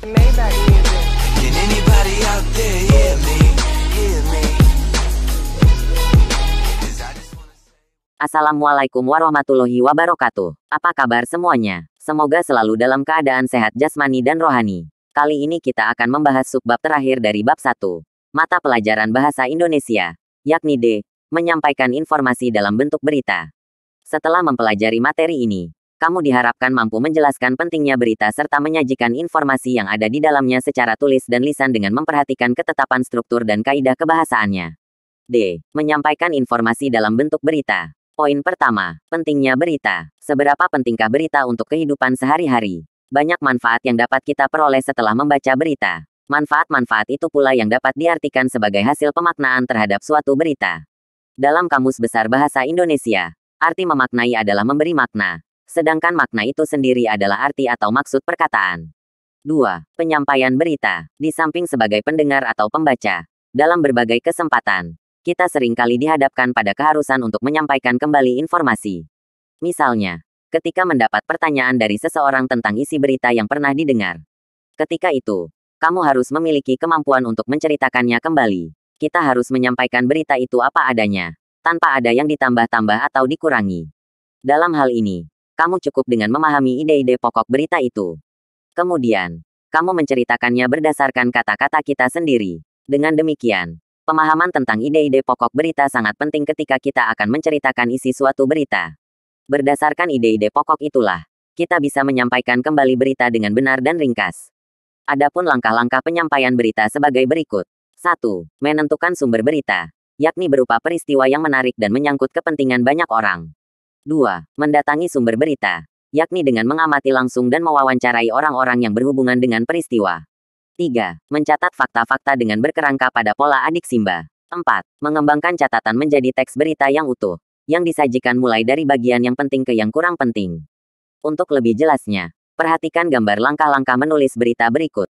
Maybach music. Can anybody out there hear me? Hear me? 'Cause I just wanna say. Assalamualaikum warahmatullahi wabarakatuh. Apa kabar semuanya? Semoga selalu dalam keadaan sehat jasmani dan rohani. Kali ini kita akan membahas subbab terakhir dari bab 1. Mata pelajaran bahasa Indonesia, yakni D. Menyampaikan informasi dalam bentuk berita. Setelah mempelajari materi ini, kamu diharapkan mampu menjelaskan pentingnya berita serta menyajikan informasi yang ada di dalamnya secara tulis dan lisan dengan memperhatikan ketetapan struktur dan kaidah kebahasaannya. D. Menyampaikan informasi dalam bentuk berita. Poin pertama, pentingnya berita. Seberapa pentingkah berita untuk kehidupan sehari-hari? Banyak manfaat yang dapat kita peroleh setelah membaca berita. Manfaat-manfaat itu pula yang dapat diartikan sebagai hasil pemaknaan terhadap suatu berita. Dalam Kamus Besar Bahasa Indonesia, arti memaknai adalah memberi makna. Sedangkan makna itu sendiri adalah arti atau maksud perkataan. 2. Penyampaian berita. Di samping sebagai pendengar atau pembaca, dalam berbagai kesempatan, kita seringkali dihadapkan pada keharusan untuk menyampaikan kembali informasi. Misalnya, ketika mendapat pertanyaan dari seseorang tentang isi berita yang pernah didengar. Ketika itu, kamu harus memiliki kemampuan untuk menceritakannya kembali. Kita harus menyampaikan berita itu apa adanya, tanpa ada yang ditambah-tambah atau dikurangi. Dalam hal ini, kamu cukup dengan memahami ide-ide pokok berita itu. Kemudian, kamu menceritakannya berdasarkan kata-kata kita sendiri. Dengan demikian, pemahaman tentang ide-ide pokok berita sangat penting ketika kita akan menceritakan isi suatu berita. Berdasarkan ide-ide pokok itulah, kita bisa menyampaikan kembali berita dengan benar dan ringkas. Adapun langkah-langkah penyampaian berita sebagai berikut. 1. Menentukan sumber berita, yakni berupa peristiwa yang menarik dan menyangkut kepentingan banyak orang. 2. Mendatangi sumber berita, yakni dengan mengamati langsung dan mewawancarai orang-orang yang berhubungan dengan peristiwa. 3. Mencatat fakta-fakta dengan berkerangka pada pola adik Simba. 4. Mengembangkan catatan menjadi teks berita yang utuh, yang disajikan mulai dari bagian yang penting ke yang kurang penting. Untuk lebih jelasnya, perhatikan gambar langkah-langkah menulis berita berikut.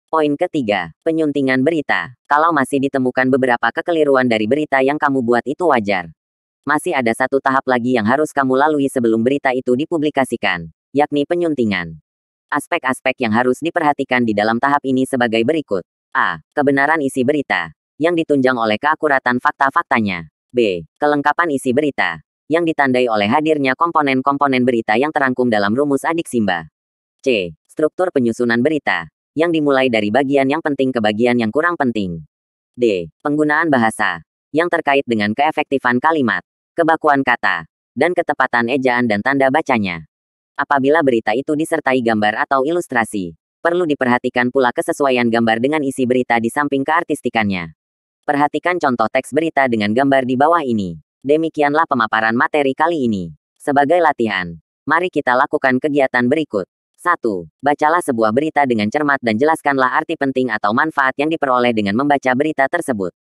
Poin ketiga, penyuntingan berita. Kalau masih ditemukan beberapa kekeliruan dari berita yang kamu buat itu wajar. Masih ada satu tahap lagi yang harus kamu lalui sebelum berita itu dipublikasikan, yakni penyuntingan. Aspek-aspek yang harus diperhatikan di dalam tahap ini sebagai berikut. A. Kebenaran isi berita, yang ditunjang oleh keakuratan fakta-faktanya. B. Kelengkapan isi berita, yang ditandai oleh hadirnya komponen-komponen berita yang terangkum dalam rumus adik Simba. C. Struktur penyusunan berita, yang dimulai dari bagian yang penting ke bagian yang kurang penting. D. Penggunaan bahasa, yang terkait dengan keefektifan kalimat, kebakuan kata, dan ketepatan ejaan dan tanda bacanya. Apabila berita itu disertai gambar atau ilustrasi, perlu diperhatikan pula kesesuaian gambar dengan isi berita di samping keartistikannya. Perhatikan contoh teks berita dengan gambar di bawah ini. Demikianlah pemaparan materi kali ini. Sebagai latihan, mari kita lakukan kegiatan berikut. 1. Bacalah sebuah berita dengan cermat dan jelaskanlah arti penting atau manfaat yang diperoleh dengan membaca berita tersebut.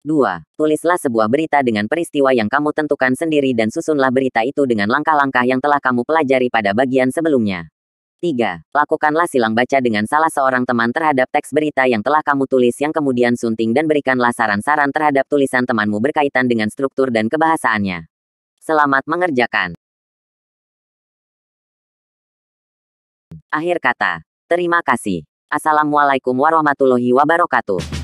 2. Tulislah sebuah berita dengan peristiwa yang kamu tentukan sendiri dan susunlah berita itu dengan langkah-langkah yang telah kamu pelajari pada bagian sebelumnya. 3. Lakukanlah silang baca dengan salah seorang teman terhadap teks berita yang telah kamu tulis yang kemudian sunting dan berikanlah saran-saran terhadap tulisan temanmu berkaitan dengan struktur dan kebahasaannya. Selamat mengerjakan. Akhir kata, terima kasih. Assalamualaikum warahmatullahi wabarakatuh.